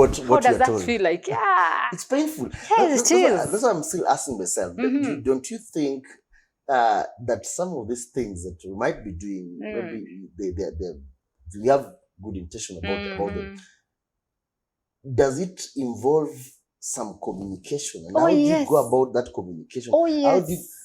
How does that feel like? Yeah. It's painful. Yes, it is. That's what I'm still asking myself. Don't you think that some of these things that we might be doing, maybe we have good intention about them. Does it involve some communication? And how do you go about that communication?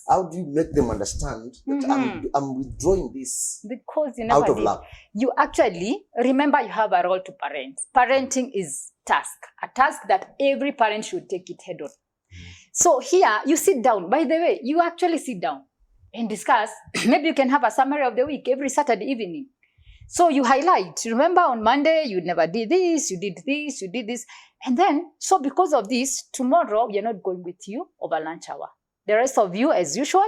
How do you make them understand that I'm withdrawing this because you out of love? You actually, remember you have a role to parent. Parenting is a task that every parent should take it head on. So here, you sit down. By the way, you actually sit down and discuss. Maybe you can have a summary of the week every Saturday evening. So you highlight, remember on Monday, you never did this, you did this, you did this. And then, so because of this, tomorrow, we are not going with you over lunch hour. The rest of you, as usual,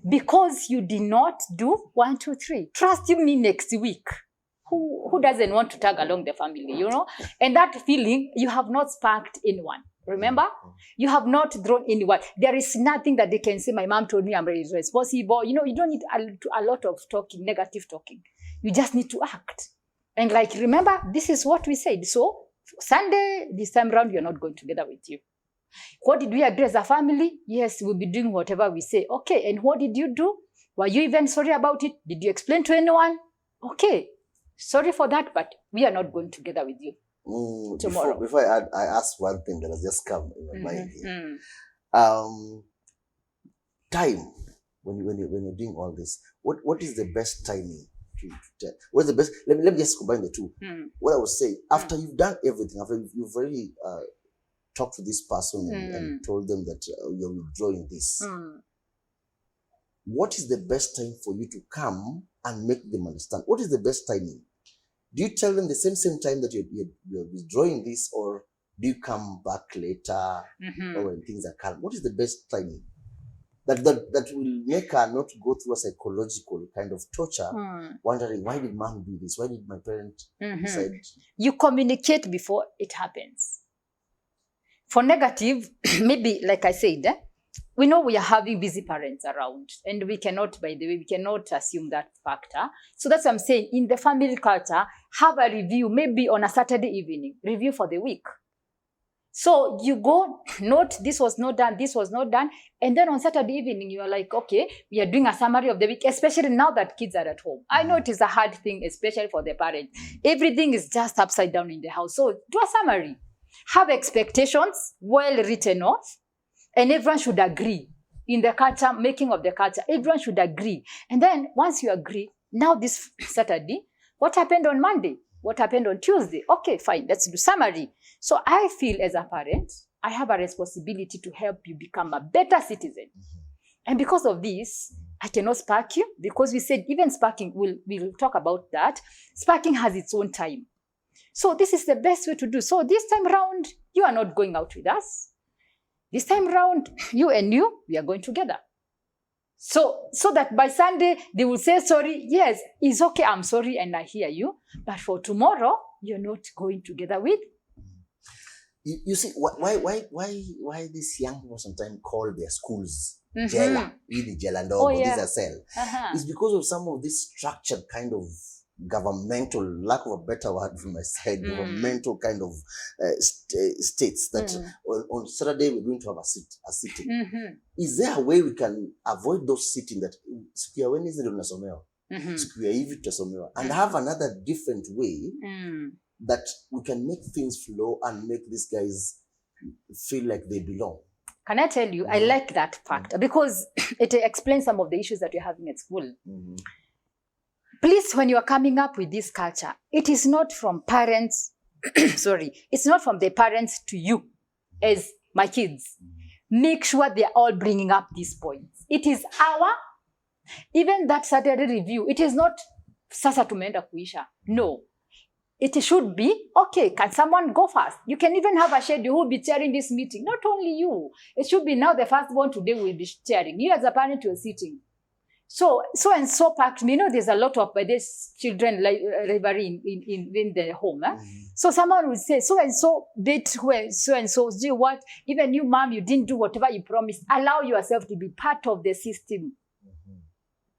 because you did not do 1, 2, 3. Trust me, next week. Who doesn't want to tag along the family, you know? And that feeling, you have not sparked anyone. Remember? You have not drawn anyone. There is nothing that they can say, my mom told me I'm responsible. You know, you don't need a lot of talking, negative talking. You just need to act. And like, remember, this is what we said. So, Sunday, this time around, you're not going together with you. What did we agree as a family? Yes, we'll be doing whatever we say. Okay, and what did you do? Were you even sorry about it? Did you explain to anyone? Okay, sorry for that, but we are not going together with you tomorrow. Before I ask one thing that has just come in my mind here. Time, when you're doing all this, what is the best timing? What's the best? Let me just combine the two. What I would say, after you've done everything, after you've already talked to this person and told them that you're withdrawing this, what is the best time for you to come and make them understand? What is the best timing? Do you tell them the same time that you're withdrawing this, or do you come back later or when things are calm? What is the best timing? That will make her not go through a psychological kind of torture, wondering, why did mom do this? Why did my parent decide? You communicate before it happens. For negative, maybe, like I said, we know we are having busy parents around, and we cannot, by the way, we cannot assume that factor. So that's what I'm saying. In the family culture, have a review, maybe on a Saturday evening, review for the week. So you go, note, this was not done, this was not done. And then on Saturday evening, you are like, okay, we are doing a summary of the week, especially now that kids are at home. I know it is a hard thing, especially for the parents. Everything is just upside down in the house. So do a summary. Have expectations well written off. And everyone should agree. In the culture, making of the culture, everyone should agree. And then once you agree, now this Saturday, what happened on Monday? What happened on Tuesday? Okay, fine, let's do summary. So I feel as a parent, I have a responsibility to help you become a better citizen. And because of this, I cannot spark you, because we said even sparking, we'll talk about that. Sparking has its own time. So this is the best way to do. So this time round, you are not going out with us. This time round, you and you, we are going together. So that by Sunday, they will say, sorry, yes, it's okay, I'm sorry, and I hear you. But for tomorrow, you're not going together with. You see, why these young people sometimes call their schools jela, really jela ndogo, these are cell. It's because of some of this structured kind of governmental, lack of a better word from my side, governmental kind of states that on Saturday we're going to have a sitting. Is there a way we can avoid those sitting that siku ya Wednesday tunasomewa, siku ya hivi tutasomewa, and have another different way that we can make things flow and make these guys feel like they belong? Can I tell you, I like that fact because it explains some of the issues that you're having at school. Please, when you are coming up with this culture, it is not from parents, it's not from the parents to you as my kids. Make sure they are all bringing up these points. It is even that Saturday review, it is not sasa tumeenda kuisha. No. It should be, okay, can someone go first? You can even have a schedule who will be chairing this meeting. Not only you. It should be now the first one today will be chairing. You as a parent, you're sitting. So and so packed. You know, there's a lot of these children like rivalry in the home. So someone will say, so and so did so and so. Do what? Even you, mom, you didn't do whatever you promised. Allow yourself to be part of the system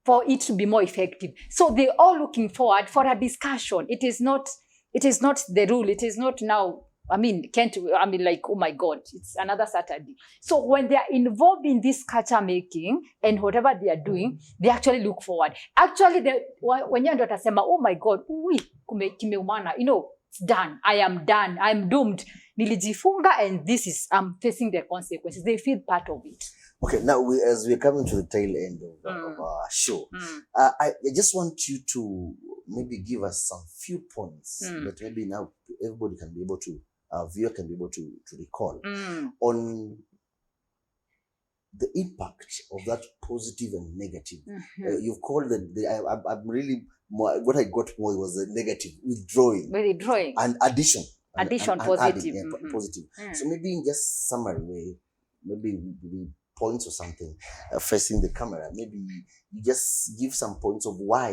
for it to be more effective. So they're all looking forward for a discussion. It is not the rule. It is not now like, oh my God, it's another Saturday. So when they are involved in this culture making and whatever they are doing, they actually look forward. Actually, when you're not saying, oh my God, kimeumana, it's done. I am done. I'm doomed. Nilijifunga, and I'm facing the consequences. They feel part of it. Okay, now as we're coming to the tail end of our show, I just want you to maybe give us some few points that maybe now everybody can be able to, our viewer can be able to recall on the impact of that positive and negative. You've called I'm really more, what I got more was the negative, withdrawing and addition. Positive. Adding, positive. So maybe in just summary way, maybe points or something facing the camera, maybe you just give some points of why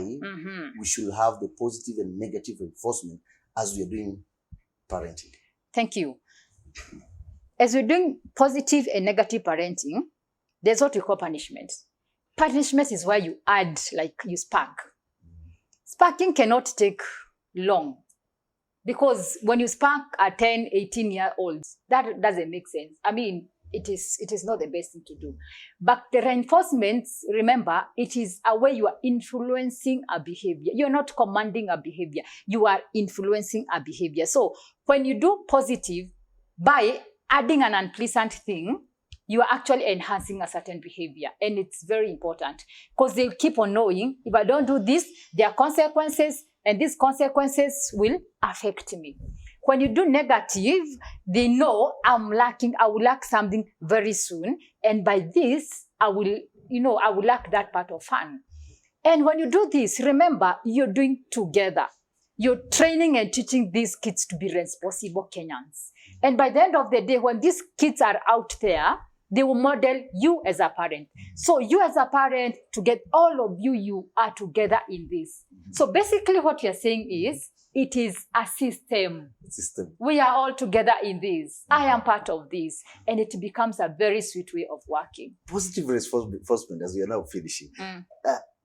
we should have the positive and negative reinforcement as we are doing parenting. Thank you. As we're doing positive and negative parenting, there's what we call punishment. Punishment is where you add, like you spank. Spanking cannot take long, because when you spank a 10, 18-year-old, that doesn't make sense. It is not the best thing to do. But the reinforcements, remember, it is a way you are influencing a behavior. You're not commanding a behavior. You are influencing a behavior. So when you do positive, by adding an unpleasant thing, you are actually enhancing a certain behavior. And it's very important, because they keep on knowing, if I don't do this, there are consequences, and these consequences will affect me. When you do negative, they know I will lack something very soon. And by this, I will lack that part of fun. And when you do this, remember, you're doing together. You're training and teaching these kids to be responsible Kenyans. And by the end of the day, when these kids are out there, they will model you as a parent. So you as a parent, to get all of you are together in this. So basically what you're saying is, it is a system. We are all together in this. I am part of this. And it becomes a very sweet way of working. Positive reinforcement, as we are now finishing.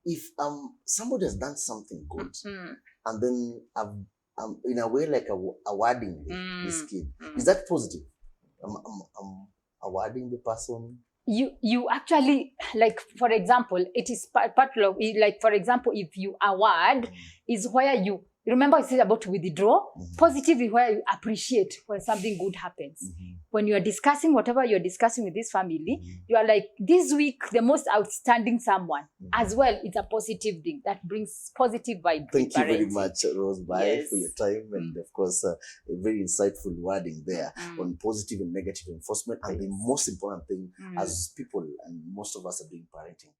If somebody has done something good, and then in a way like awarding this kid, is that positive? I'm awarding the person. You actually, like, for example, it is part of, like, for example, if you award, is where you, remember I said about withdraw? Positive is where you appreciate when something good happens. When you are discussing whatever you're discussing with this family, you are like, this week, the most outstanding someone. As well, it's a positive thing that brings positive vibes. Thank you very much, Rose, for your time. And of course, a very insightful wording there on positive and negative reinforcement. And the most important thing, as people, and most of us are doing parenting.